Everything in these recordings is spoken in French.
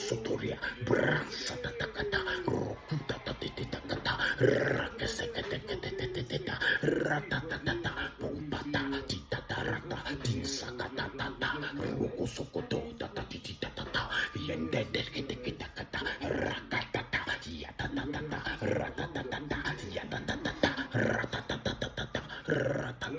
Sotoria, Brasa Takata, Rokuta Titakata, Rakasekata, Ratatata, Pompata, Titatarata, Tinsakata, Rokosokoto, Tatatitata, Yendekitakata, Rakatata, Yatatata, Ratatata, Yatatata, Ratatata, Ratatata,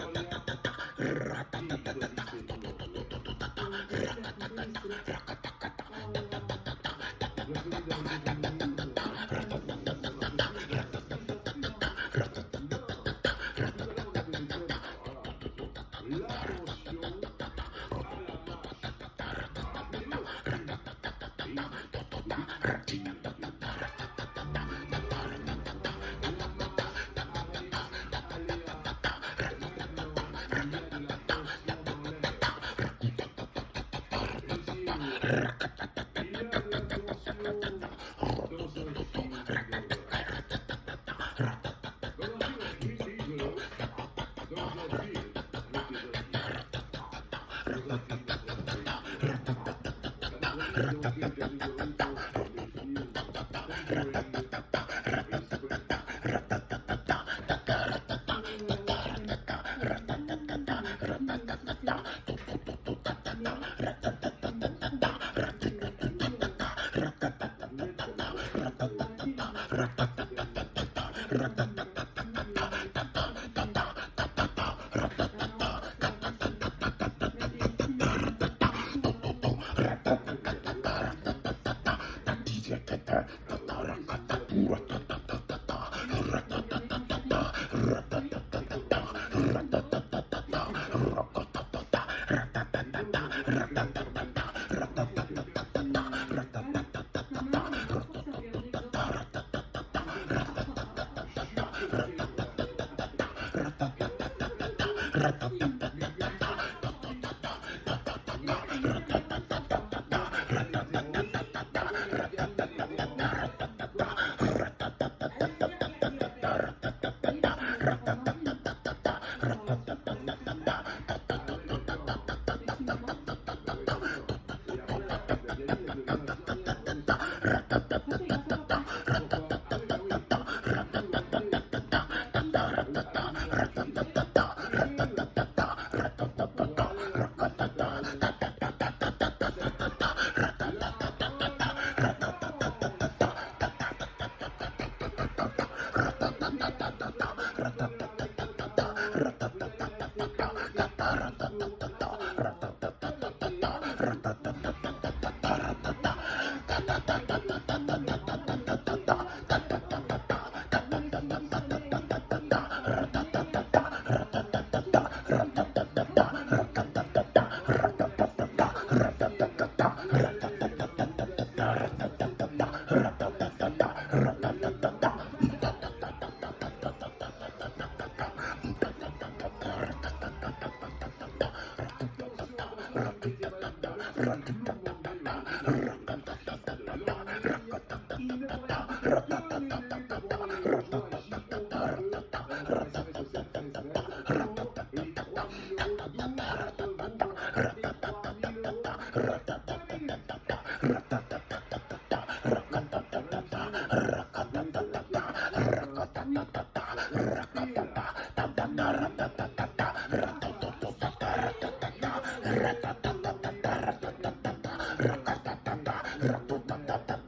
Ratatata,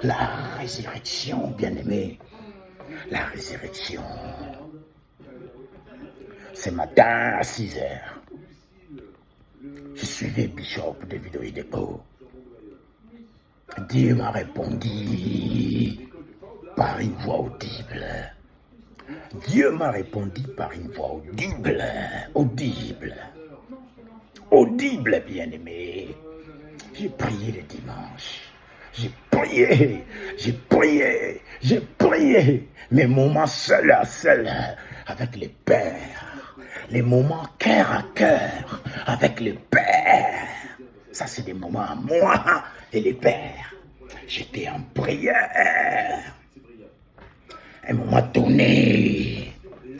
La résurrection, bien-aimé, la résurrection. Ce matin à 6 heures, je suivais Bishop de Vidéo. Dieu m'a répondu par une voix audible. Dieu m'a répondu par une voix audible, audible, audible, bien-aimé. J'ai prié le dimanche. J'ai prié, mes moments seul à seul avec les pères, les moments cœur à cœur avec les pères. Ça, c'est des moments à moi et les pères. J'étais en prière. À un moment donné,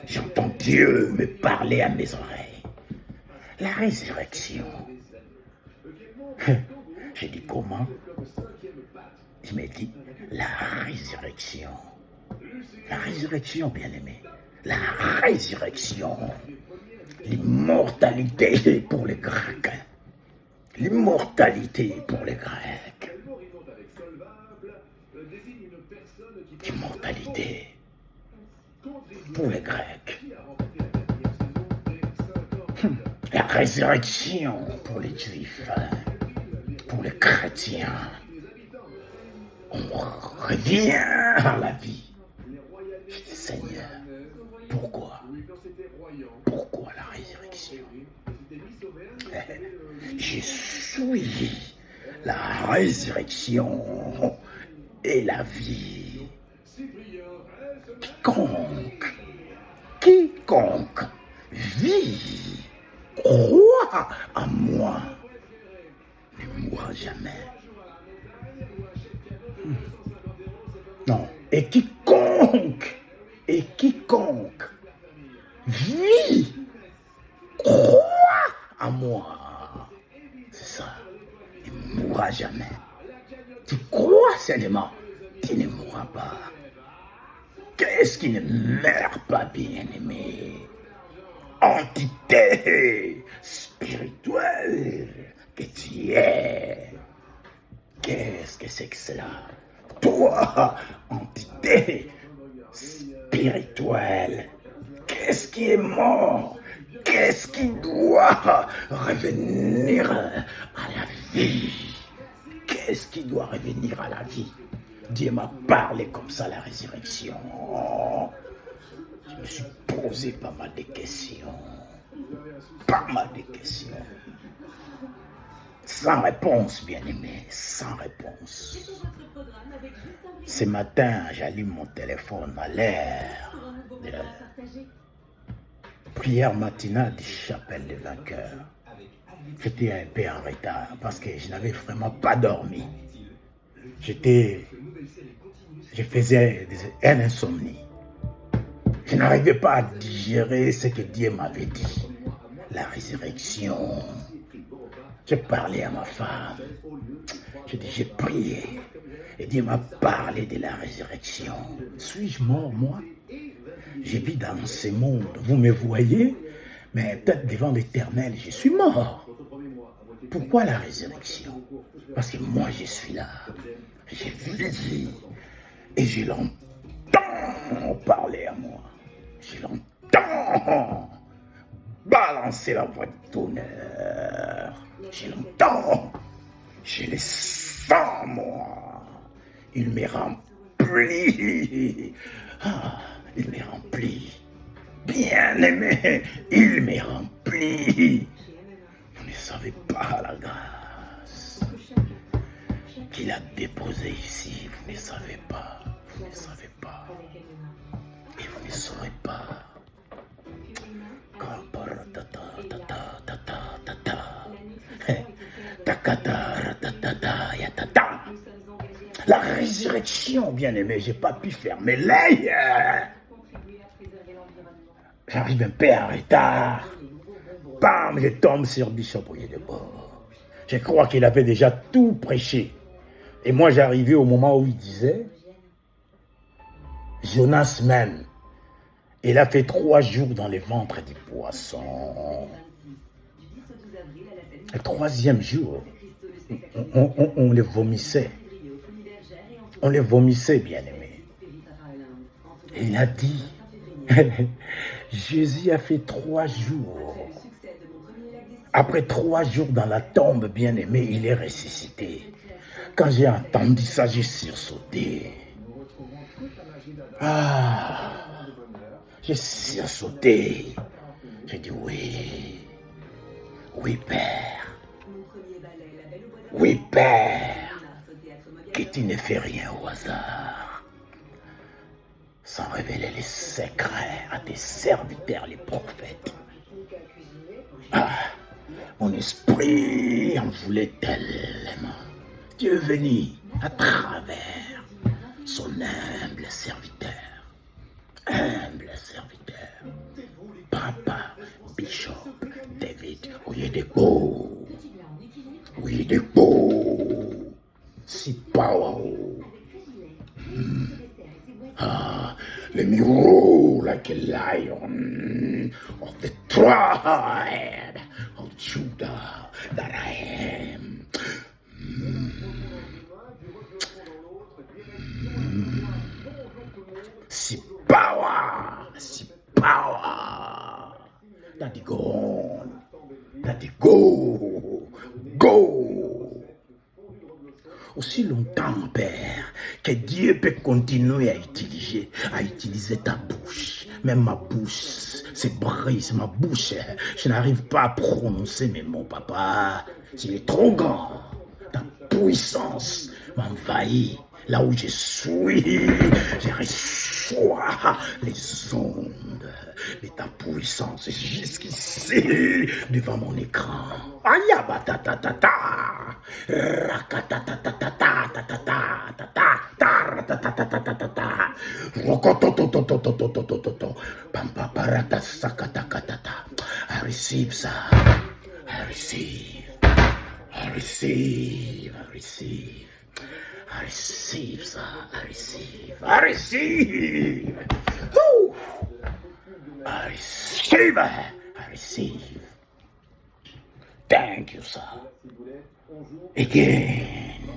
j'entends Dieu me parler à mes oreilles. La résurrection. J'ai dit comment? Il m'a dit la résurrection. La résurrection, bien-aimé. La résurrection. L'immortalité pour les Grecs. L'immortalité pour les Grecs. L'immortalité pour les Grecs. La résurrection pour les Juifs, pour les chrétiens. On revient à la vie. Je dis, Seigneur, pourquoi? Pourquoi la résurrection? Je suis la résurrection et la vie. Quiconque vit, croit en moi, ne mourra jamais. Non, et quiconque vit, croit en moi. C'est ça, il ne mourra jamais. Tu crois seulement, tu ne mourras pas. Qu'est-ce qui ne meurt pas, bien-aimé? Entité spirituelle que tu es. Qu'est-ce que c'est que cela? Toi, entité spirituelle, qu'est-ce qui est mort? Qu'est-ce qui doit revenir à la vie? Qu'est-ce qui doit revenir à la vie? Dieu m'a parlé comme ça, la résurrection. Je me suis posé pas mal de questions. Pas mal de questions. Sans réponse, bien-aimé, sans réponse. Ce matin, j'allume mon téléphone à l'heure de la prière matinale du chapelle des vainqueurs. J'étais un peu en retard parce que je n'avais vraiment pas dormi. Je faisais un insomnie. Je n'arrivais pas à digérer ce que Dieu m'avait dit. La résurrection. J'ai parlé à ma femme. J'ai prié. Et Dieu m'a parlé de la résurrection. Suis-je mort, moi? Je vis dans ce monde. Vous me voyez, mais peut-être devant l'Éternel, je suis mort. Pourquoi la résurrection? Parce que moi, je suis là. J'ai vu et je l'entends parler à moi. Je l'entends balancer la voix de tonnerre. Je l'entends. Je le sens, moi. Il me remplit. Il me remplit. Bien-aimé, il me remplit. Vous ne savez pas la grâce qu'il a déposée ici. Vous ne savez pas. Vous ne savez pas. Et vous ne saurez pas. La résurrection, bien-aimé, j'ai pas pu fermer l'œil. J'arrive un peu en retard. Bam, je tombe sur Bishop Oyedepo. Je crois qu'il avait déjà tout prêché. Et moi, j'arrivais au moment où il disait, Jonas même, il a fait 3 jours dans les ventres du poisson. Le 3e jour, on les vomissait. On les vomissait, bien-aimés. Et il a dit, Jésus a fait 3 jours. Après 3 jours dans la tombe, bien-aimé, il est ressuscité. Quand j'ai entendu ça, j'ai sursauté. J'ai sursauté. J'ai dit oui. Oui, Père. Oui, Père. Que tu ne fais rien au hasard. Sans révéler les secrets à tes serviteurs, les prophètes. Mon esprit en voulait tellement. Tu es venu à travers son humble serviteur. Humble serviteur. Papa Bishop David Oyedepo. Oyedepo. Si power. Ah, let me roar like a lion of the tribe of Judah that I am. Si power, Daddy go on, Daddy go. Aussi longtemps, Père, que Dieu peut continuer à utiliser ta bouche. Même ma bouche se brise, ma bouche. Je n'arrive pas à prononcer mes mots, papa. Tu es trop grand. Ta puissance m'envahit. Là où je suis, je reçois les ondes de ta puissance jusqu'ici, devant mon écran. Ayabatatata, rakatatatatata, rokotototototototototo, pampaparata sakatakatata. I receive, sir. I receive. I receive. I receive. I receive, sir. I receive. I receive. Woo! I receive. I receive. Thank you, sir. Again,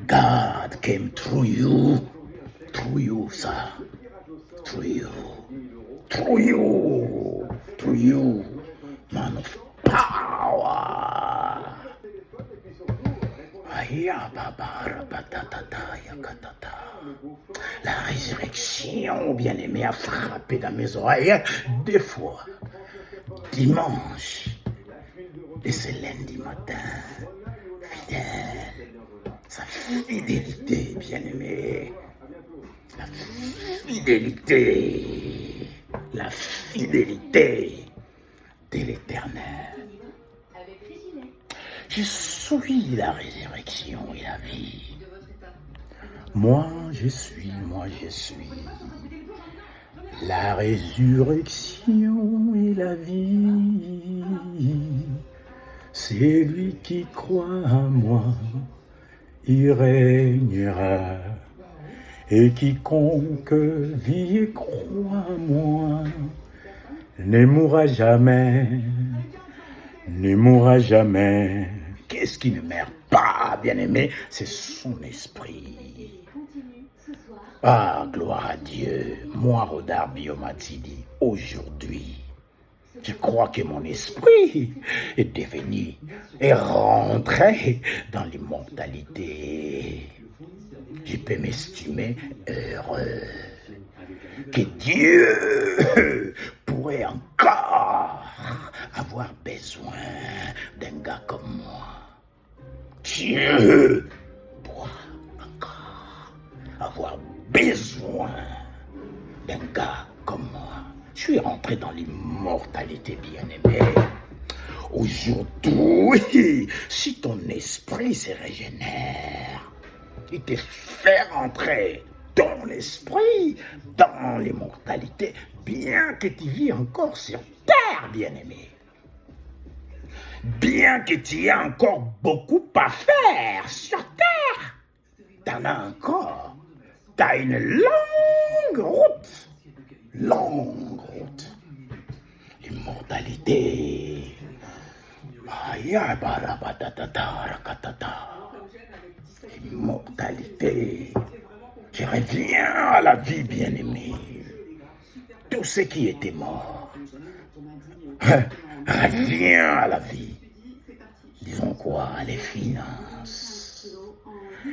God came through you, sir. Through you, man of power. La résurrection, bien-aimé, a frappé dans mes oreilles 2 fois. Dimanche et ce lundi matin. Fidèle. Sa fidélité, bien-aimé. La fidélité de l'Éternel. Je suis la résurrection et la vie. Moi je suis la résurrection et la vie. C'est lui qui croit en moi, il régnera. Et quiconque vit et croit en moi ne mourra jamais. Qu'est-ce qui ne meurt pas, bien-aimé? C'est son esprit. Ah, gloire à Dieu. Moi, Rodar Biomatidi, aujourd'hui, je crois que mon esprit est rentré dans l'immortalité. Je peux m'estimer heureux que Dieu pourrait encore avoir besoin d'un gars comme moi. Dieu pourra encore avoir besoin d'un gars comme moi. Je suis rentré dans l'immortalité, bien-aimé. Aujourd'hui, si ton esprit se régénère, il te fait rentrer dans l'esprit, dans l'immortalité, bien que tu vis encore sur terre, bien-aimé. Bien que tu aies encore beaucoup à faire sur terre, t'en as encore. T'as une longue route. L'immortalité. L'immortalité. Je reviens à la vie, bien-aimé. Tout ce qui était mort revient à la vie. Disons quoi? Les finances,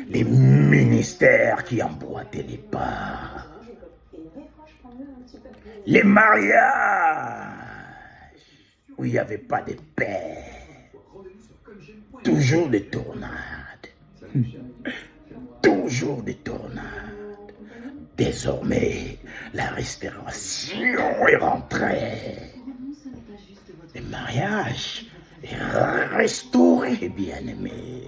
les ministères qui emboîtaient les pas, les mariages où il n'y avait pas de paix, toujours des tornades, toujours des tornades. Désormais, la restauration est rentrée. Le mariage est restauré, bien-aimé.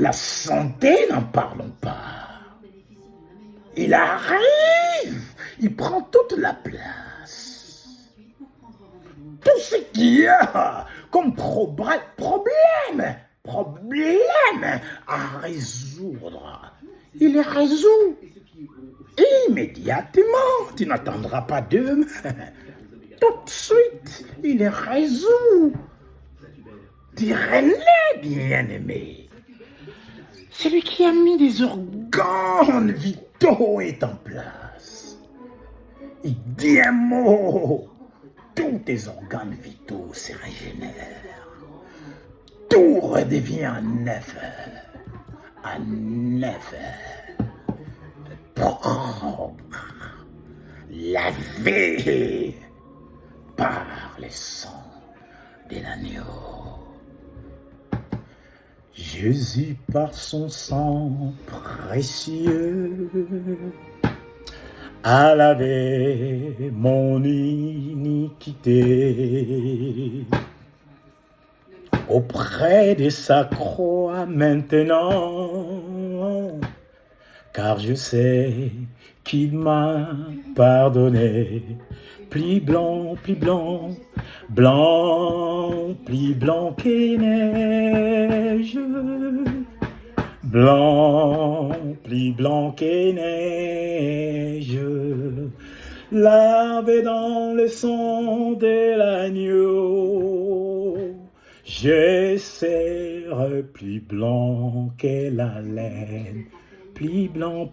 La santé, n'en parlons pas. Il arrive, il prend toute la place. Tout ce qu'il y a comme problème à résoudre, il les résout immédiatement. Tu n'attendras pas demain. Tout de suite, il les résout. René, bien-aimé, celui qui a mis des organes vitaux est en place. Il dit un mot, tous tes organes vitaux se régénèrent. Tout redevient neuf, propre, lavé par le sang de l'agneau. Jésus, par son sang précieux, a lavé mon iniquité. Auprès de sa croix maintenant, car je sais qu'il m'a pardonné. Plus blanc, blanc, plus blanc que neige. Blanc, plus blanc que neige. Lavé dans le sang de l'agneau. Je serai plus blanc que la laine. Plus blanc,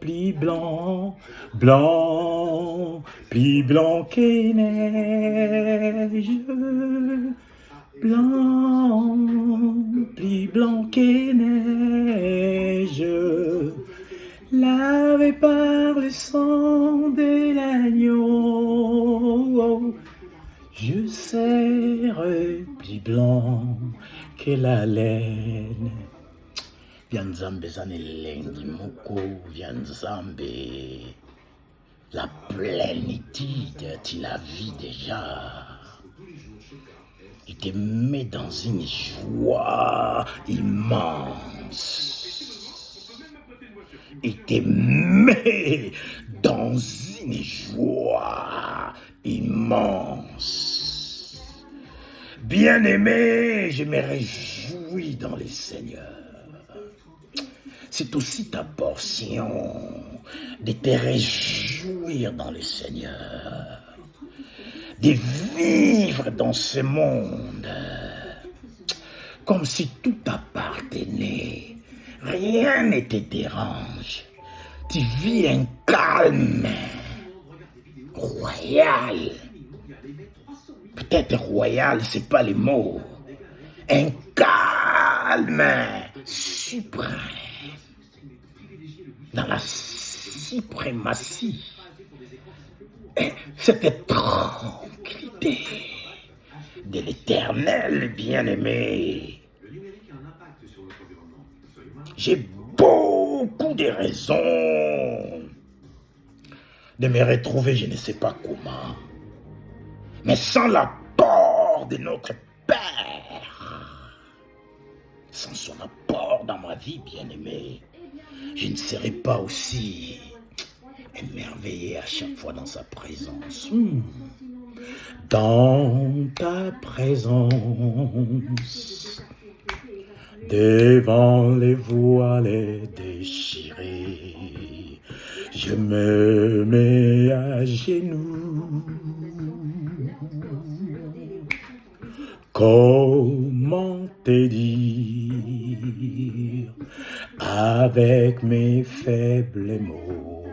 blanc, plus blanc que neige. Blanc, plus blanc que neige. Lavé par le sang de l'agneau. Je serai plus blanc que la laine. Vianzambe zanelengi moko, Vianzambe, la plénitude, tu la vis déjà. Il te met dans une joie immense. Il te met dans une joie immense. Bien-aimé, je me réjouis dans le Seigneur. C'est aussi ta portion de te réjouir dans le Seigneur, de vivre dans ce monde comme si tout t'appartenait, rien ne te dérange. Tu vis un calme royal. Peut-être royal, c'est pas le mot. Un calme suprême. Dans la suprématie, cette tranquillité de l'Éternel bien-aimé. J'ai beaucoup de raisons de me retrouver, je ne sais pas comment, mais sans l'apport de notre Père, sans son apport dans ma vie bien-aimée, je ne serai pas aussi émerveillé à chaque fois dans sa présence. Dans ta présence, devant les voiles déchirées, je me mets à genoux. Comment te dire avec mes faibles mots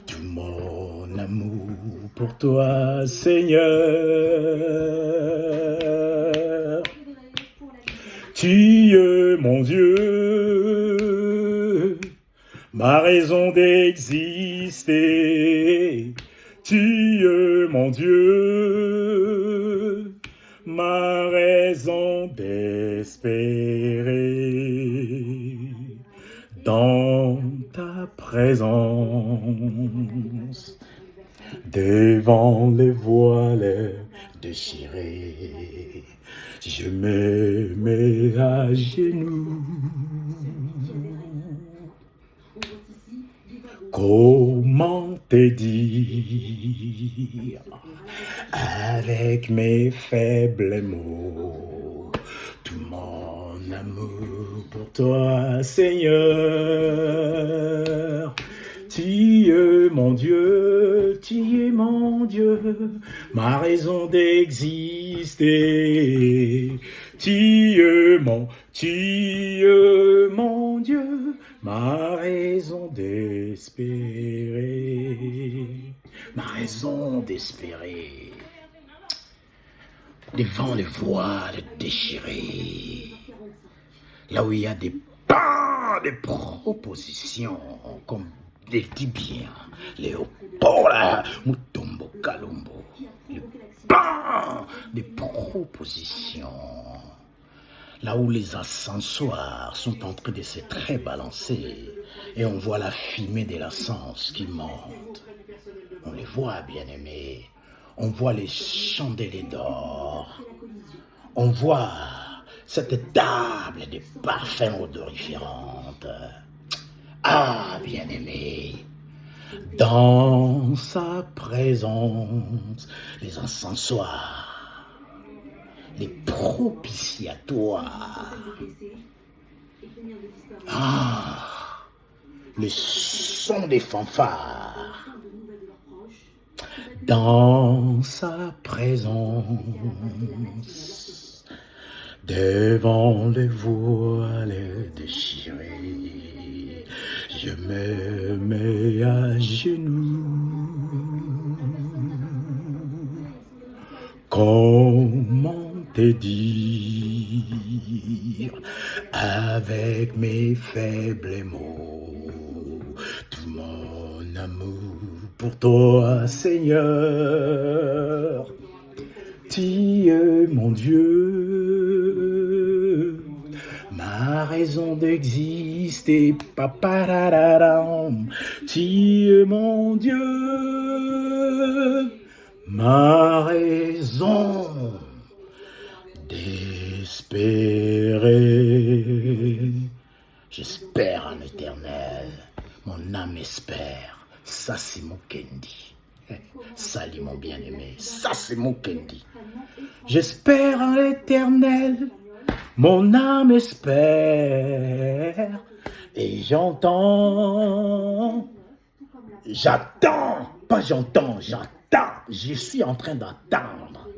tout mon amour pour toi, Seigneur. Tu es mon Dieu, ma raison d'exister. Tu es mon Dieu, ma raison d'espérer. Dans ta présence, devant les voiles déchiré. Je me mets à genoux. Comment te dire avec mes faibles mots tout mon amour pour toi, Seigneur. Tu es mon Dieu, ma raison d'exister. Tu es mon Dieu, ma raison d'espérer. Ma raison d'espérer. Devant les voiles déchirés, là où il y a des propositions, comme les dit bien, les Opola, Mutombo, Kalombo, les des propositions, là où les ascensoirs sont en train de se très balancer et on voit la fumée de l'encens qui monte. On les voit, bien-aimés. On voit les chandeliers d'or. On voit cette table de parfums odoriférantes. Ah, bien-aimé, dans sa présence, les encensoirs, les propitiatoires. Ah, le son des fanfares. Dans sa présence, devant les voiles déchirées, je me mets à genoux. Comment te dire avec mes faibles mots tout mon amour pour toi, Seigneur. Tu es mon Dieu, ma raison d'exister, papararam. Tu es mon Dieu, ma raison d'espérer. J'espère en l'éternel, mon âme espère. Ça c'est mon Kendi. Salut mon bien-aimé, ça c'est mon Kendi. J'espère en l'éternel, mon âme espère. Et j'entends, j'attends. Je suis en train d'attendre.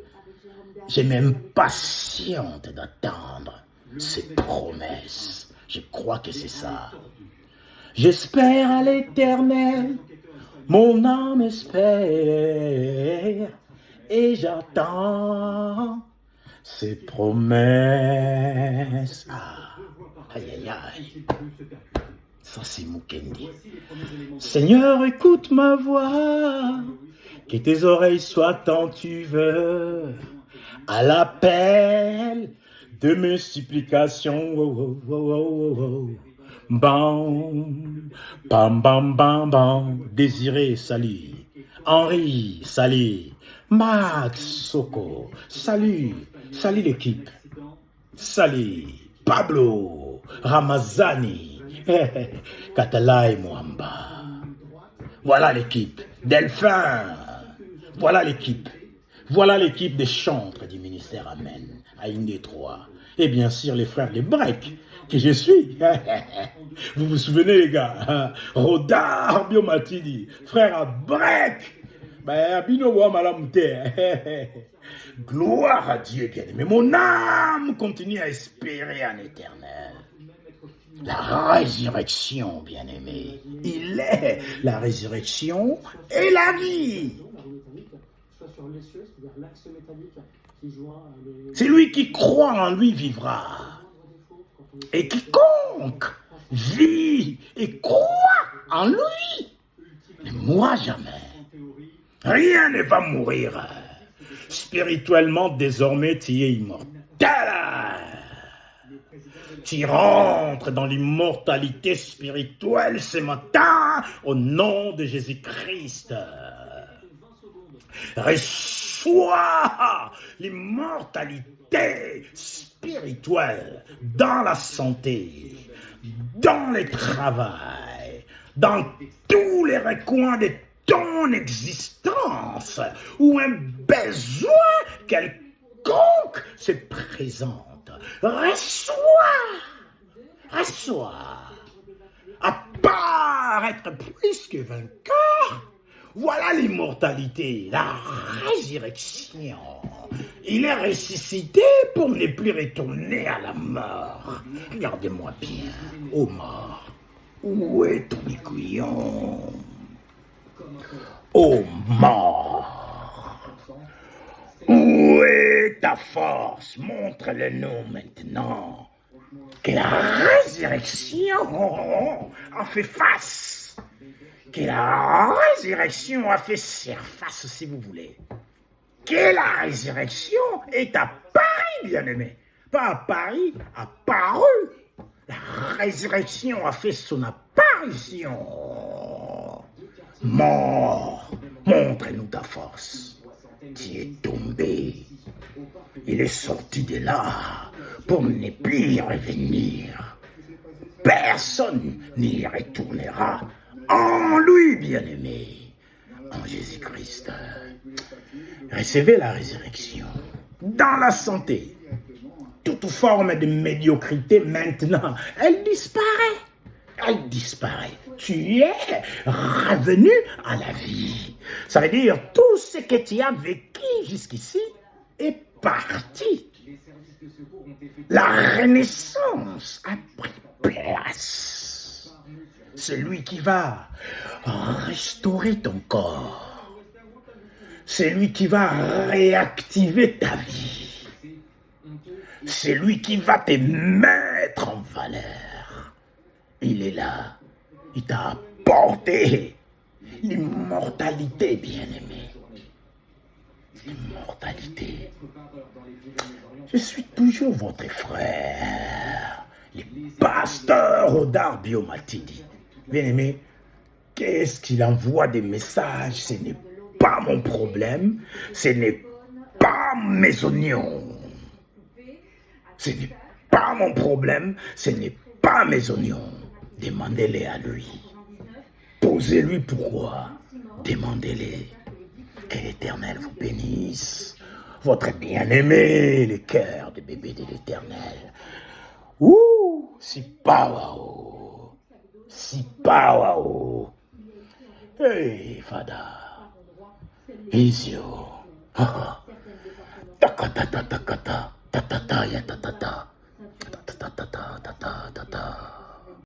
Je m'impatiente d'attendre ces promesses. Je crois que c'est ça. J'espère à l'éternel, mon âme espère, et j'attends ces promesses. Ah, aïe. Ça c'est Mukendi. Seigneur, écoute ma voix, que tes oreilles soient attentives à l'appel de mes supplications. Bam, bam, bam, bam, bam. Désiré, salut. Henri, salut. Max, Soko, salut. Salut l'équipe. Salut. Pablo, Ramazani, Katalai Mwamba. Voilà l'équipe. Delphin. Voilà l'équipe. Voilà l'équipe des chantres du ministère Amen, à Indé 3. Et bien sûr, les frères des breaks, que je suis. Vous vous souvenez, les gars? Rodar Biomatidi, frère à break. Gloire à Dieu, bien-aimé. Mon âme continue à espérer en éternel. La résurrection, bien-aimé. Il est la résurrection et la vie. C'est lui qui croit en lui vivra. Et quiconque vit et croit en lui ne mourra jamais. Rien ne va mourir. Spirituellement, désormais, tu es immortel. Tu rentres dans l'immortalité spirituelle ce matin au nom de Jésus-Christ. Reçois reçois l'immortalité spirituelle dans la santé, dans le travail, dans tous les recoins de ton existence où un besoin quelconque se présente. Reçois. À part être plus que vainqueur, voilà l'immortalité, la résurrection. Il est ressuscité pour ne plus retourner à la mort. Regardez-moi bien, ô mort, où est ton aiguillon? Ô mort, où est ta force? Montre-le-nous maintenant. Que la résurrection a fait face. Que la résurrection a fait surface, si vous voulez. Que la résurrection est à Paris, bien-aimé. Pas à Paris, apparu. La résurrection a fait son apparition. Mort, montre-nous ta force. Tu es tombé. Il est sorti de là pour ne plus y revenir. Personne n'y retournera en lui, bien-aimé, en Jésus-Christ. Recevez la résurrection dans la santé. Toute forme de médiocrité maintenant, elle disparaît. Elle disparaît. Tu es revenu à la vie. Ça veut dire tout ce que tu as vécu jusqu'ici est parti. La renaissance a pris place. Celui qui va restaurer ton corps. Celui qui va réactiver ta vie. Celui qui va te mettre en valeur. Il est là. Il t'a apporté l'immortalité, bien-aimé. L'immortalité. Je suis toujours votre frère, le pasteur Odar Biomatidi. Bien-aimé, qu'est-ce qu'il envoie des messages? Ce n'est pas mon problème, ce n'est pas mes oignons. Ce n'est pas mon problème, ce n'est pas mes oignons. Demandez-les à lui. Posez-lui pourquoi. Demandez-les. Que l'Éternel vous bénisse. Votre bien-aimé, le cœur de bébé de l'Éternel. Ouh, si pawao. Si pawao. Hey, Fada. Isio. Takata, takata, tatata, ya tatata. Tatata, tatata, tatata.